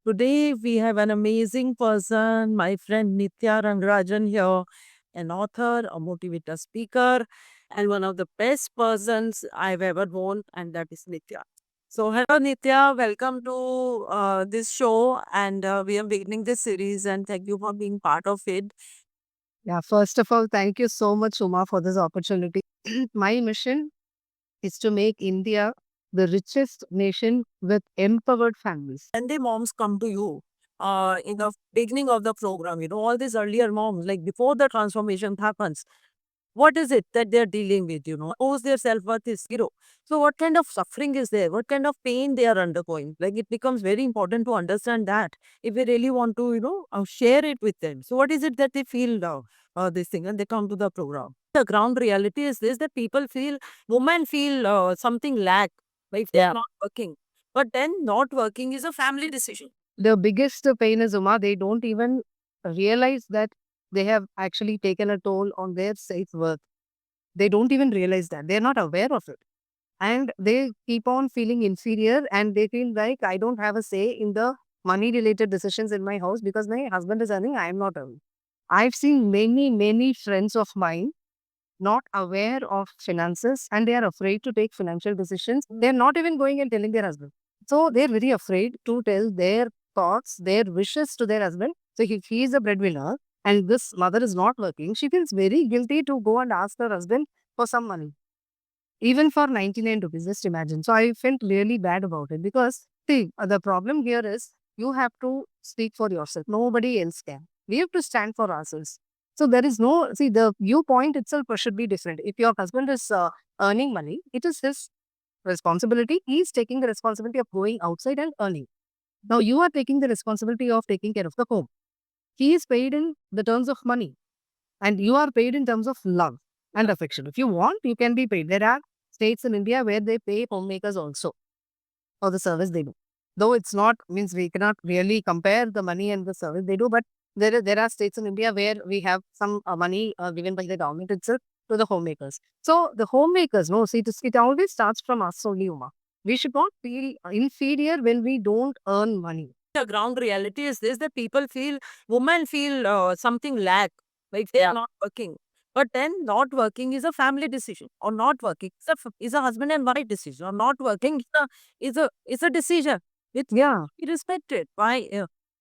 Today we have an amazing person, my friend Nitya Rangarajan here, an author, a motivator speaker, and one of the best persons I've ever known, and that is Nitya. So, hello Nitya, welcome to this show, and we are beginning this series, and thank you for being part of it. Yeah, first of all, thank you so much, Uma, for this opportunity. My mission is to make India the richest nation with empowered families. And the moms come to you in the beginning of the program, all these earlier moms, like before the transformation happens, what is it that they're dealing with, suppose their self-worth is zero, so what kind of suffering is there, what kind of pain they are undergoing, like it becomes very important to understand that if we really want to share it with them. So what is it that they feel now, this thing, and they come to the program. The ground reality is this, that people feel, women feel something lack, like if they're not working, but then not working is a family decision. The biggest pain is, Uma, they don't even realize that they have actually taken a toll on their self worth. They don't even realize that. They're not aware of it. And they keep on feeling inferior and they feel like I don't have a say in the money related decisions in my house because my husband is earning, I am not earning. I've seen many, many friends of mine not aware of finances and they are afraid to take financial decisions. They're not even going and telling their husband. So they're very afraid to tell their thoughts, their wishes to their husband. So if he is a breadwinner and this mother is not working, she feels very guilty to go and ask her husband for some money. Even for 99 rupees, just imagine. So I felt really bad about it because see, the problem here is you have to speak for yourself. Nobody else can. We have to stand for ourselves. So there is no, see, the viewpoint itself should be different. If your husband is earning money, it is his responsibility. He is taking the responsibility of going outside and earning. Now you are taking the responsibility of taking care of the home. He is paid in the terms of money and you are paid in terms of love and affection. If you want, you can be paid. There are states in India where they pay homemakers also for the service they do. Though it's not, means we cannot really compare the money and the service they do, but there are states in India where we have some money given by the government itself to the homemakers. So the homemakers, no, see, it always starts from us only, Uma. We should not feel inferior when we don't earn money. The ground reality is this, that people feel, women feel something lack, like they're not working. But then not working is a family decision, or not working is a husband and wife decision, or not working is a decision. It's Yeah. be respected. Why?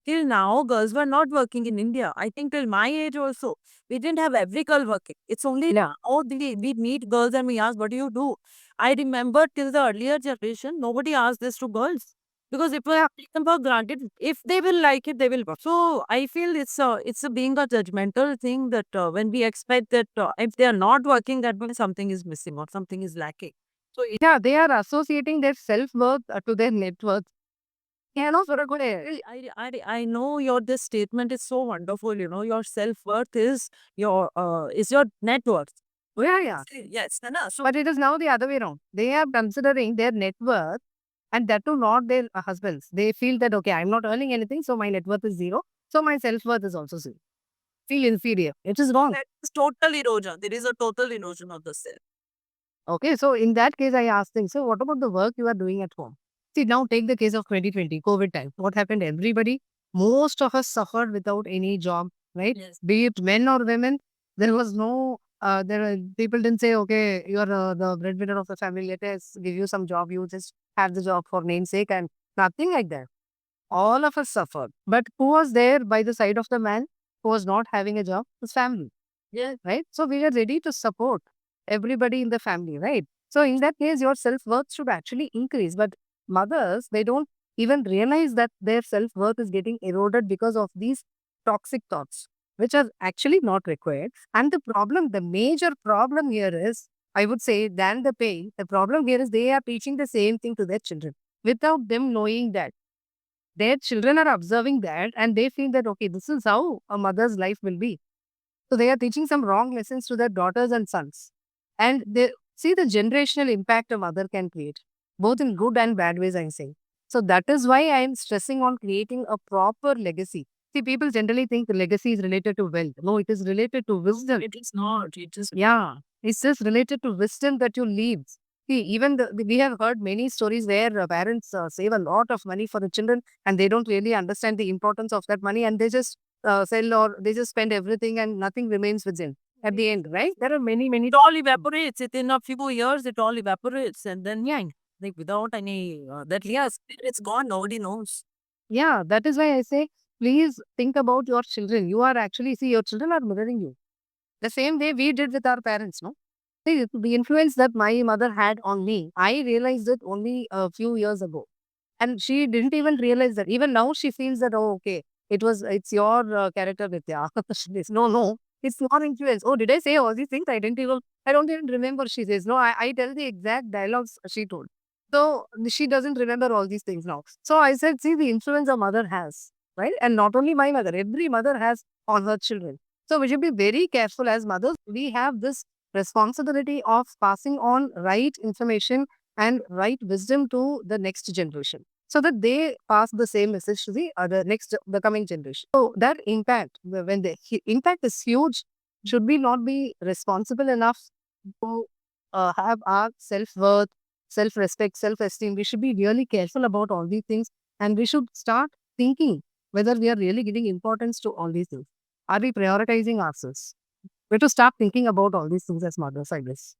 Till now, girls were not working in India. I think till my age also, we didn't have every girl working. It's only Yeah. now we meet girls and we ask, what do you do? I remember till the earlier generation, nobody asked this to girls. Because if we have taken for granted, if they will like it, they will work. So I feel it's a being a judgmental thing that when we expect that if they are not working, that means something is missing or something is lacking. So Yeah, they are associating their self worth to their net worth. Yeah, no, sort of good. I know your this statement is so wonderful. Your self worth is your net worth. Oh, yeah, yeah. Yes, no. So But it is now the other way around. They are considering their net worth and that too not their husbands. They feel that, okay, I'm not earning anything, so my net worth is zero. So my self worth is also zero. Feel inferior. It is wrong. that is total erosion. There is a total erosion of the self. Okay, so in that case, I asked them, so what about the work you are doing at home? See, now take the case of 2020, COVID time. What happened? Everybody, most of us suffered without any job, right? Yes. Be it men or women. There was no, people didn't say, okay, you're the breadwinner of the family. Let us give you some job. You just have the job for namesake and nothing like that. All of us suffered. But who was there by the side of the man who was not having a job? His family, Yeah. right? So we are ready to support everybody in the family, right? So in that case, your self worth should actually increase. But mothers, they don't even realize that their self worth is getting eroded because of these toxic thoughts, which are actually not required. And the problem, the major problem here is, I would say, than the pain, the problem here is they are teaching the same thing to their children without them knowing that their children are observing that and they feel that, okay, this is how a mother's life will be. So they are teaching some wrong lessons to their daughters and sons. And they see the generational impact a mother can create, both in good and bad ways, I'm saying. So that is why I am stressing on creating a proper legacy. See, people generally think the legacy is related to wealth. No, it is related to wisdom. It is not. It is Yeah, it's just related to wisdom that you leave. See, even we have heard many stories where parents save a lot of money for the children and they don't really understand the importance of that money and they just sell or they just spend everything and nothing remains with them at the end, right? There are many, many. It all evaporates. Within a few years, it all evaporates. And then, yeah, like without any, that, yes, it's gone. Nobody knows. Yeah, that is why I say, please think about your children. You are actually, see, your children are mirroring you. The same way we did with our parents, no? See, the influence that my mother had on me, I realized it only a few years ago. And she didn't even realize that. Even now, she feels that, oh, okay, it's your character, Vidya. No, it's your influence. Oh, did I say all these things? I don't even remember. She says, no, I tell the exact dialogues she told. So she doesn't remember all these things now. So I said, see, the influence a mother has, right? And not only my mother, every mother has on her children. So we should be very careful as mothers. We have this responsibility of passing on right information and right wisdom to the next generation so that they pass the same message to the coming generation. So that impact, when the impact is huge, should we not be responsible enough to have our self-worth, self-respect, self-esteem? We should be really careful about all these things and we should start thinking whether we are really giving importance to all these things. Are we prioritizing ourselves? We have to start thinking about all these things as mothers, I guess.